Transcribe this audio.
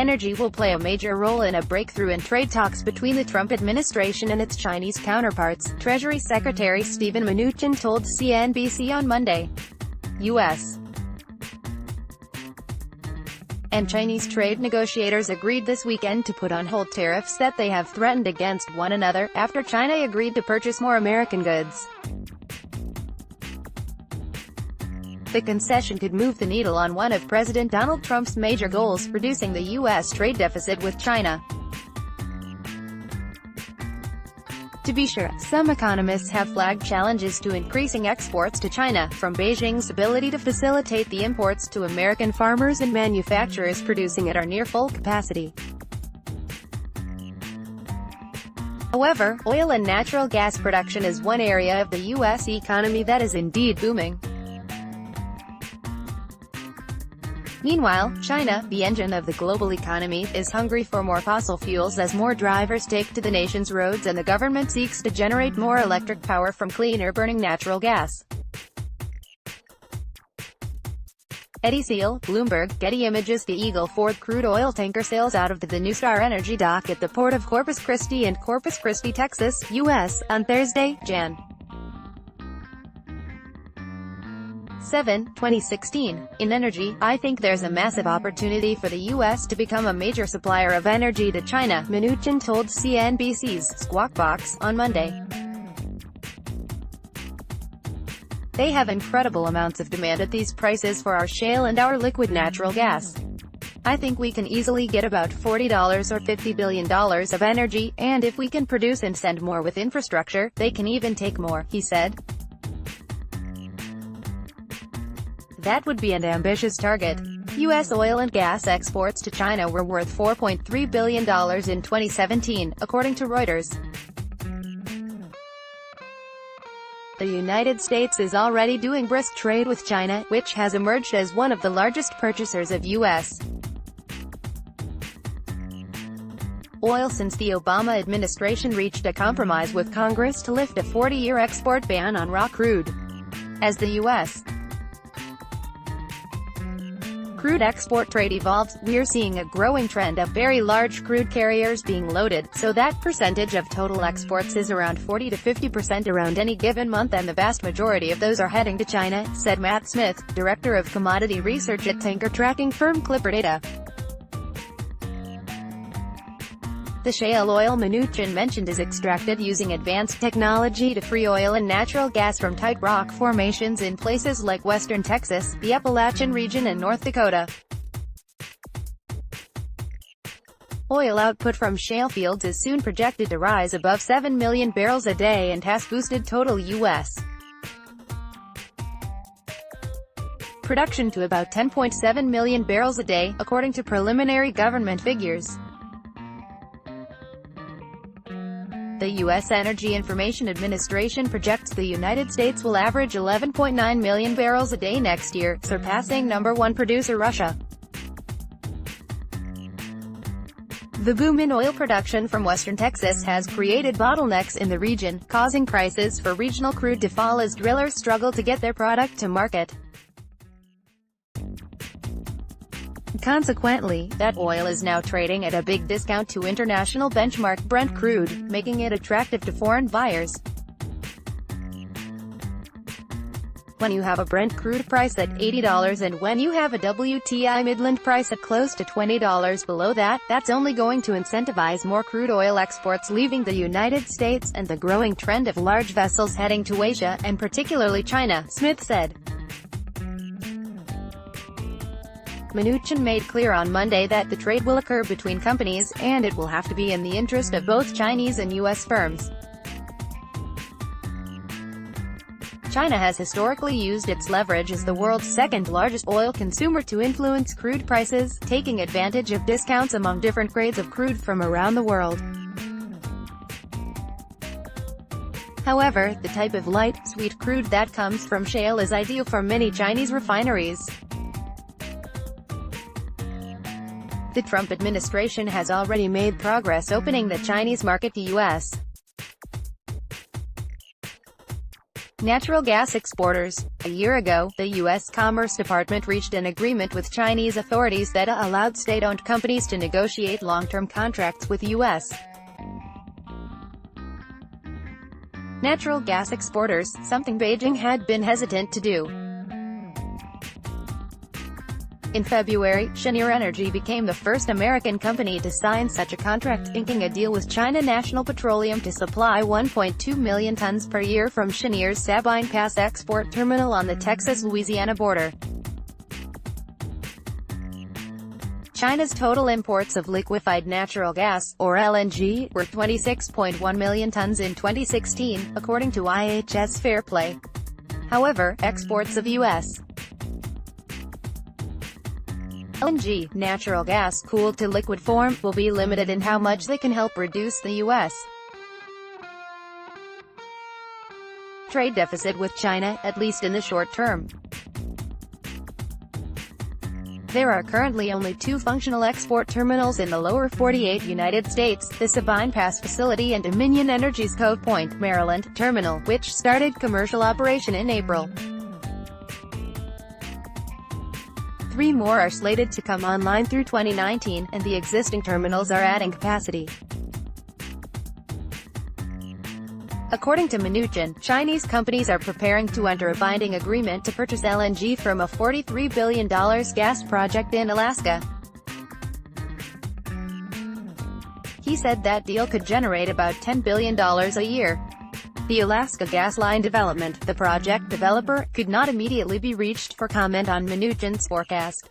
energy will play a major role in a breakthrough in trade talks between the Trump administration and its Chinese counterparts, Treasury Secretary Steven Mnuchin told CNBC on Monday. U.S. and Chinese trade negotiators agreed this weekend to put on hold tariffs that they have threatened against one another, after China agreed to purchase more American goods. The concession could move the needle on one of President Donald Trump's major goals, reducing the U.S. trade deficit with China. To be sure, some economists have flagged challenges to increasing exports to China, from Beijing's ability to facilitate the imports to American farmers and manufacturers producing at or near full capacity. However, oil and natural gas production is one area of the U.S. economy that is indeed booming. Meanwhile, China, the engine of the global economy, is hungry for more fossil fuels as more drivers take to the nation's roads and the government seeks to generate more electric power from cleaner-burning natural gas. Eddie Seal, Bloomberg, Getty Images. The Eagle Ford crude oil tanker sails out of the New Star Energy dock at the port of Corpus Christi in Corpus Christi, Texas, U.S., on Thursday, Jan. 7, 2016. In energy, I think there's a massive opportunity for the U.S. to become a major supplier of energy to China, Mnuchin told CNBC's Squawk Box on Monday. They have incredible amounts of demand at these prices for our shale and our liquid natural gas. I think we can easily get about $40 or $50 billion of energy, and if we can produce and send more with infrastructure, they can even take more, he said. That would be an ambitious target. U.S. oil and gas exports to China were worth $4.3 billion in 2017, according to Reuters. The United States is already doing brisk trade with China, which has emerged as one of the largest purchasers of U.S. oil since the Obama administration reached a compromise with Congress to lift a 40-year export ban on raw crude. As the U.S. crude export trade evolves, we're seeing a growing trend of very large crude carriers being loaded, so that percentage of total exports is around 40 to 50% around any given month, and the vast majority of those are heading to China, said Matt Smith, director of commodity research at tanker tracking firm Clipper Data. The shale oil Mnuchin mentioned is extracted using advanced technology to free oil and natural gas from tight rock formations in places like western Texas, the Appalachian region and North Dakota. Oil output from shale fields is soon projected to rise above 7 million barrels a day and has boosted total U.S. production to about 10.7 million barrels a day, according to preliminary government figures. The U.S. Energy Information Administration projects the United States will average 11.9 million barrels a day next year, surpassing number one producer Russia. The boom in oil production from western Texas has created bottlenecks in the region, causing prices for regional crude to fall as drillers struggle to get their product to market. Consequently, that oil is now trading at a big discount to international benchmark Brent crude, making it attractive to foreign buyers. When you have a Brent crude price at $80 and when you have a WTI Midland price at close to $20 below that, that's only going to incentivize more crude oil exports leaving the United States, and the growing trend of large vessels heading to Asia, and particularly China, Smith said. Mnuchin made clear on Monday that the trade will occur between companies, and it will have to be in the interest of both Chinese and U.S. firms. China has historically used its leverage as the world's second-largest oil consumer to influence crude prices, taking advantage of discounts among different grades of crude from around the world. However, the type of light, sweet crude that comes from shale is ideal for many Chinese refineries. The Trump administration has already made progress opening the Chinese market to U.S. Natural gas exporters. A year ago, the U.S. Commerce Department reached an agreement with Chinese authorities that allowed state-owned companies to negotiate long-term contracts with U.S. natural gas exporters, something Beijing had been hesitant to do. In February, Cheniere Energy became the first American company to sign such a contract, inking a deal with China National Petroleum to supply 1.2 million tons per year from Cheniere's Sabine Pass export terminal on the Texas-Louisiana border. China's total imports of liquefied natural gas, or LNG, were 26.1 million tons in 2016, according to IHS Fairplay. However, exports of U.S. LNG, natural gas cooled to liquid form, will be limited in how much they can help reduce the U.S. trade deficit with China, at least in the short term. There are currently only 2 functional export terminals in the lower 48 United States, the Sabine Pass facility and Dominion Energy's Cove Point, Maryland, terminal, which started commercial operation in April. 3 more are slated to come online through 2019, and the existing terminals are adding capacity. According to Mnuchin, Chinese companies are preparing to enter a binding agreement to purchase LNG from a $43 billion gas project in Alaska. He said that deal could generate about $10 billion a year. The Alaska gas line development, the project developer, could not immediately be reached for comment on Mnuchin's forecast.